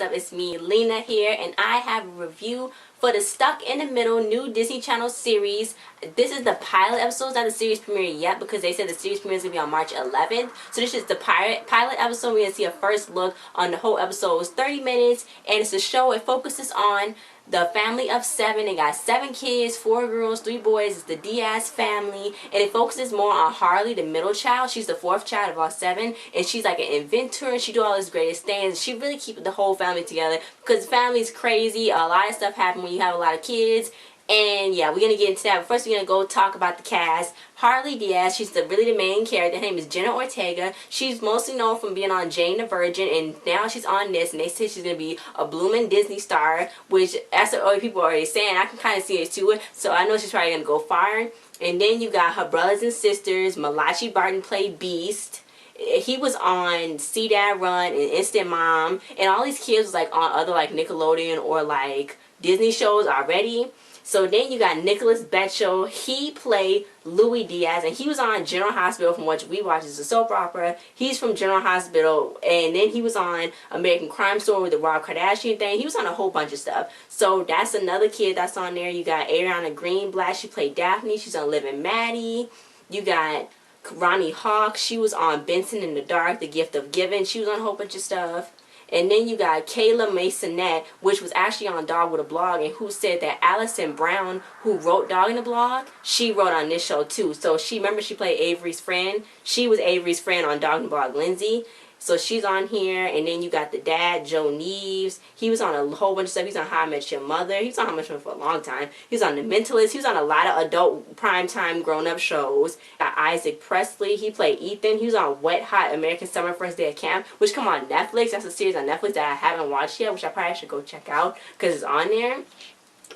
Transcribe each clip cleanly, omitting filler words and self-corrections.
up? It's me, Lena here, and I have a review for the Stuck in the Middle new Disney Channel series. This is the pilot episode, not the series premiere yet, because they said the series premiere is going to be on March 11th. So this is the pilot episode. We're going to see a first look on the whole episode. It's 30 minutes, and it's a show. It focuses on the family of 7. They got 7 kids, 4 girls, 3 boys. It's the Diaz family, and it focuses more on Harley, the middle child. She's the 4th child of all 7, and she's like an inventor, and she do all these greatest things. She really keeps the whole family together because the family's crazy. A lot of stuff happens when you have a lot of kids. And yeah, we're going to get into that. But first, we're going to go talk about the cast. Harley Diaz, she's really the main character. Her name is Jenna Ortega. She's mostly known from being on Jane the Virgin, and now she's on this, and they say she's going to be a blooming Disney star, which, as the people are already saying, I can kind of see it too. So I know she's probably going to go far. And then you got her brothers and sisters. Malachi Barton played Beast. He was on See Dad Run and Instant Mom, and all these kids was like on other like Nickelodeon or like Disney shows already. So then you got Nicolas Bechtel. He played Lewie Diaz, and he was on General Hospital, from what we watch as a soap opera. He's from General Hospital, and then he was on American Crime Story with the Rob Kardashian thing. He was on a whole bunch of stuff. So that's another kid that's on there. You got Ariana GreenBlatt. She played Daphne. She's on Liv and Maddie. You got Ronni Hawk. She was on Benson in the Dark, The Gift of Giving. She was on a whole bunch of stuff. And then you got Kayla Maisonet, which was actually on Dog with a Blog, and who said that Allison Brown, who wrote Dog in the Blog, she wrote on this show too. So remember she played Avery's friend. She was Avery's friend on Dog in the Blog, Lindsay. So she's on here. And then you got the dad, Joe Nieves. He was on a whole bunch of stuff. He's on How I Met Your Mother. He was on How I Met Your Mother for a long time. He was on The Mentalist. He was on a lot of adult primetime grown-up shows. Got Isaak Presley. He played Ethan. He was on Wet Hot American Summer First Day of Camp, which come on Netflix. That's a series on Netflix that I haven't watched yet, which I probably should go check out because it's on there.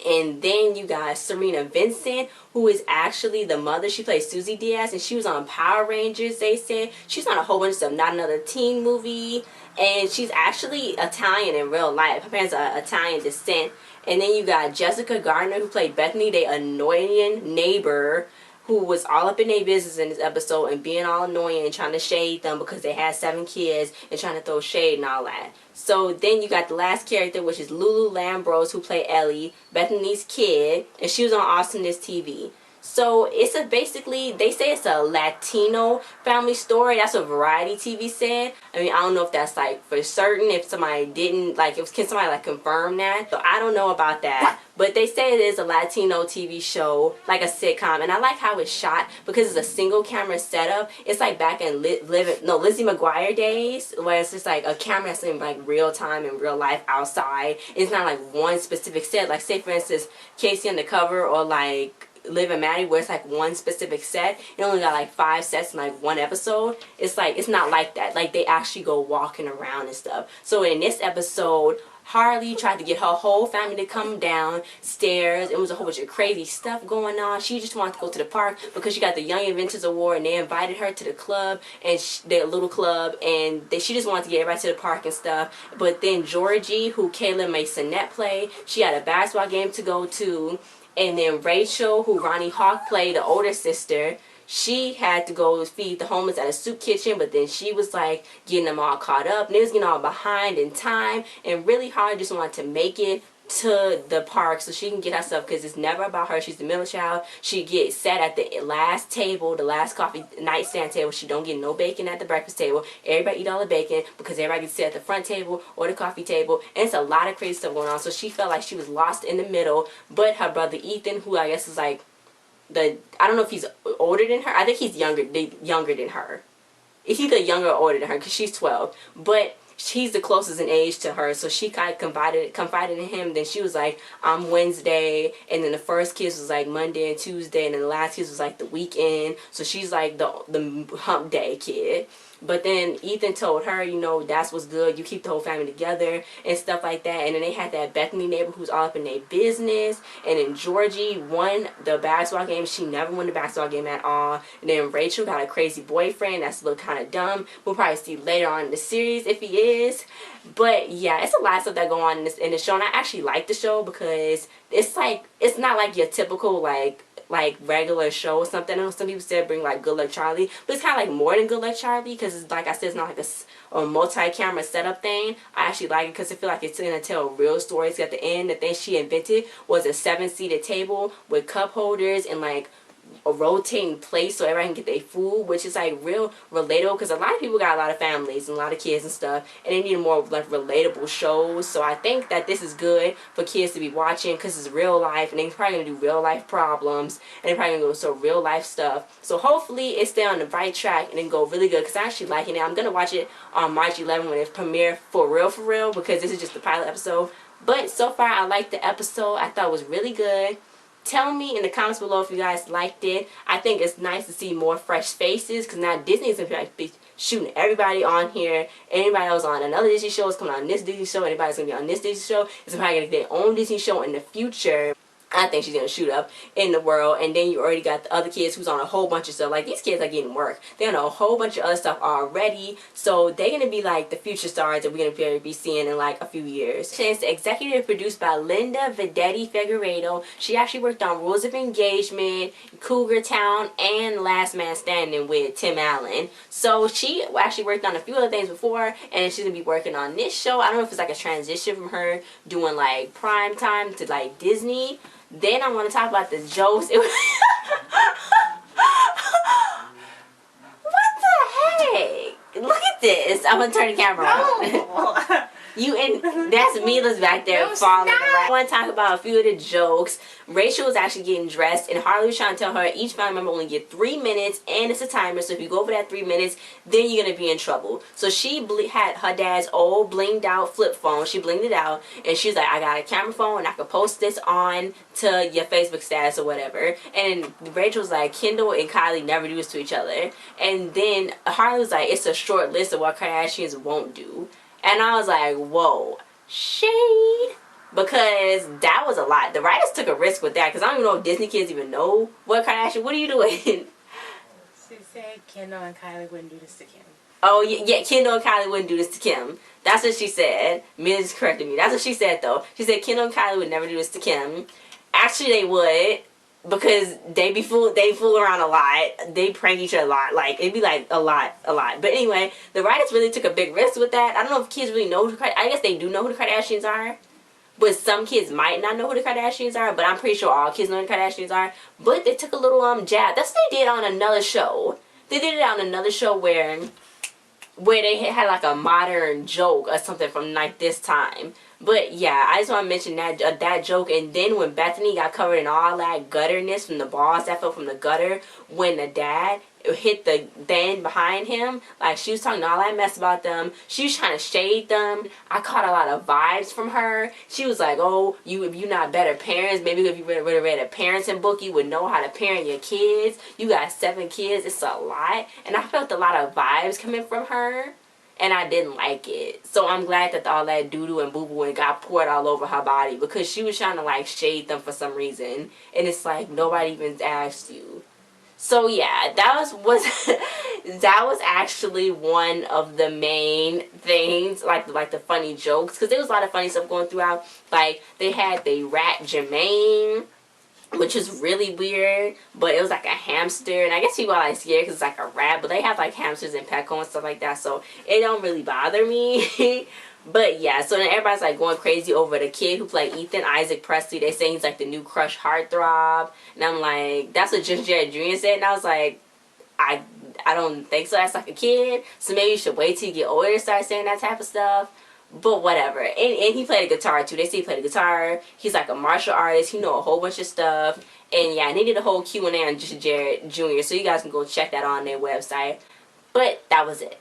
And then you got Cerina Vincent, who is actually the mother. She plays Suzy Diaz, and she was on Power Rangers, they said. She's on a whole bunch of stuff, Not Another Teen movie. And she's actually Italian in real life. Her parents are Italian descent. And then you got Jessica Gardner, who played Bethany, the annoying neighbor, who was all up in their business in this episode and being all annoying and trying to shade them because they had 7 kids and trying to throw shade and all that. So then you got the last character, which is Lulu Lambrose, who played Ellie, Bethany's kid, and she was on Awesomeness TV. So it's basically, they say it's a Latino family story. That's what Variety TV said. I mean, I don't know if that's like for certain, if somebody didn't, like, can somebody like confirm that? So I don't know about that. But they say it is a Latino TV show, like a sitcom. And I like how it's shot because it's a single camera setup. It's like back in Lizzie McGuire days, where it's just like a camera that's in like real time in real life outside. It's not like one specific set. Like say for instance, Casey Undercover or like Liv and Maddie, where it's like one specific set. It only got like 5 sets in like one episode. It's like, it's not like that. Like they actually go walking around and stuff. So in this episode, Harley tried to get her whole family to come downstairs. It was a whole bunch of crazy stuff going on. She just wanted to go to the park because she got the Young Inventors Award, and they invited her to the club, and their little club, and she just wanted to get everybody to the park and stuff. But then Georgie, who Kayla Maisonet played, she had a basketball game to go to. And then Rachel, who Ronni Hawk played, the older sister, she had to go feed the homeless at a soup kitchen, but then she was like getting them all caught up, and they was getting all behind in time, and really hard just wanted to make it to the park so she can get herself, because it's never about her. She's the middle child. She gets sat at the last table, the last coffee nightstand table. She don't get no bacon at the breakfast table. Everybody eat all the bacon because everybody gets sit at the front table or the coffee table, and it's a lot of crazy stuff going on. So she felt like she was lost in the middle. But her brother Ethan, who I guess is like I don't know if he's older than her. I think he's younger than her. He's either younger or older than her because she's 12. But he's the closest in age to her, so she kind of confided in him. Then she was like, I'm Wednesday, and then the first kiss was like Monday and Tuesday, and then the last kiss was like the weekend. So she's like the hump day kid. But then Ethan told her, you know, that's what's good. You keep the whole family together and stuff like that. And then they had that Bethany neighbor who's all up in their business. And then Georgie won the basketball game. She never won the basketball game at all. And then Rachel got a crazy boyfriend that's a little kind of dumb. We'll probably see later on in the series if he is. But yeah, it's a lot of stuff that go on in the show. And I actually like the show because it's like, it's not like your typical like like regular show or something. I know some people said bring like Good Luck Charlie, but it's kind of like more than Good Luck Charlie because it's like I said, it's not like a multi-camera setup thing. I actually like it because I feel like it's gonna tell real stories. At the end, the thing she invented was a 7-seated table with cup holders and like a rotating place so everybody can get their food, which is like real relatable because a lot of people got a lot of families and a lot of kids and stuff, and they need more like relatable shows. So I think that this is good for kids to be watching because it's real life, and they're probably gonna do real life problems, and they're probably gonna go some real life stuff. So hopefully it stay on the right track and then go really good because I actually liking it. I'm gonna watch it on March 11th when it premiere for real because this is just the pilot episode. But so far I liked the episode. I thought it was really good. Tell me in the comments below if you guys liked it. I think it's nice to see more fresh faces because now Disney's going to be shooting everybody on here. Anybody else on another Disney show is coming on this Disney show. Anybody's going to be on this Disney show is probably going to get their own Disney show in the future. I think she's going to shoot up in the world. And then you already got the other kids who's on a whole bunch of stuff. Like, these kids are getting work. They're on a whole bunch of other stuff already. So they're going to be like the future stars that we're going to be seeing in like a few years. It's executive produced by Linda Videtti Figueredo. She actually worked on Rules of Engagement, Cougar Town, and Last Man Standing with Tim Allen. So she actually worked on a few other things before, and she's going to be working on this show. I don't know if it's like a transition from her doing like prime time to like Disney. Then I want to talk about the jokes. What the heck? Look at this. I'm going to turn the camera on. You and that's Mila's back there falling around. I want to talk about a few of the jokes. Rachel was actually getting dressed, and Harley was trying to tell her each family member only get 3 minutes, and it's a timer. So if you go over that 3 minutes, then you're gonna be in trouble. So she had her dad's old blinged out flip phone. She blinged it out, and she's like, "I got a camera phone, and I could post this on to your Facebook status or whatever." And Rachel's like, "Kendall and Kylie never do this to each other." And then Harley was like, "It's a short list of what Kardashians won't do." And I was like, whoa, shade. Because that was a lot. The writers took a risk with that. Because I don't even know if Disney kids even know what Kardashian. What are you doing? She said Kendall and Kylie wouldn't do this to Kim. Oh, yeah, Kendall and Kylie wouldn't do this to Kim. That's what she said. Miz corrected me. That's what she said, though. She said Kendall and Kylie would never do this to Kim. Actually, they would. Because they fool around a lot. They prank each other a lot. Like, it'd be like a lot. But anyway, the writers really took a big risk with that. I don't know if kids really know who I guess they do know who the Kardashians are. But some kids might not know who the Kardashians are. But I'm pretty sure all kids know who the Kardashians are. But they took a little jab. That's what they did on another show. They did it on another show where they had like a modern joke or something from like this time. But yeah, I just want to mention that joke. And then when Bethany got covered in all that gutterness from the balls that fell from the gutter, when the dad hit the thing behind him, like she was talking all that mess about them. She was trying to shade them. I caught a lot of vibes from her. She was like, "Oh, if you not better parents, maybe if you would have read a parenting book, you would know how to parent your kids. You got 7 kids. It's a lot." And I felt a lot of vibes coming from her. And I didn't like it. So I'm glad that all that doo-doo and boo-boo and got poured all over her body. Because she was trying to like shade them for some reason. And it's like nobody even asked you. So yeah, that was actually one of the main things. Like the funny jokes. Because there was a lot of funny stuff going throughout. Like they had the rat Jermaine, which is really weird, but it was like a hamster, and I guess people are like scared because it's like a rat, but they have like hamsters and Petco and stuff like that, so it don't really bother me. But yeah, so then everybody's like going crazy over the kid who played Ethan, Isaak Presley. They say he's like the new crush heartthrob, and I'm like, that's what Jared Jr. said, and I was like, I don't think so. That's like a kid, so maybe you should wait till you get older to start saying that type of stuff. But whatever. And he played a guitar too. They say he played a guitar. He's like a martial artist. He know a whole bunch of stuff. And yeah, and they did a whole Q&A on Jared Jr. So you guys can go check that on their website. But that was it.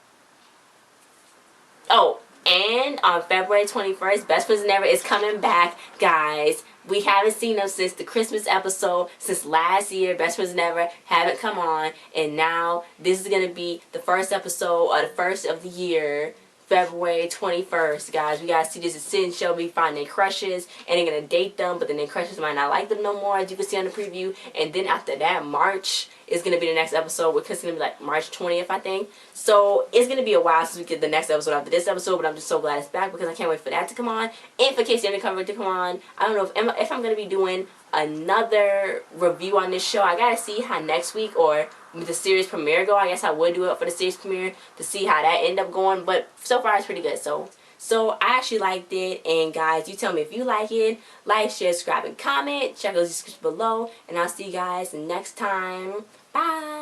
Oh, and on February 21st, Best Friends Never is coming back, guys. We haven't seen them since the Christmas episode, since last year. Best Friends Never haven't come on. And now this is going to be the first episode, or the first of the year. February 21st, guys. We gotta see this as Sid and Shelby find their crushes, and they're gonna date them, but then their crushes might not like them no more, as you can see on the preview. And then after that, March is gonna be the next episode, because it's gonna be like March 20th, I think. So it's gonna be a while since we get the next episode after this episode, but I'm just so glad it's back because I can't wait for that to come on, and for Casey Undercover to come on. I don't know if I'm gonna be doing another review on this show. I gotta see how next week or with the series premiere go. I guess I would do it for the series premiere to see how that end up going. But so far it's pretty good. So I actually liked it. And guys, you tell me if you like it. Like, share, subscribe, and comment. Check those descriptions below. And I'll see you guys next time. Bye.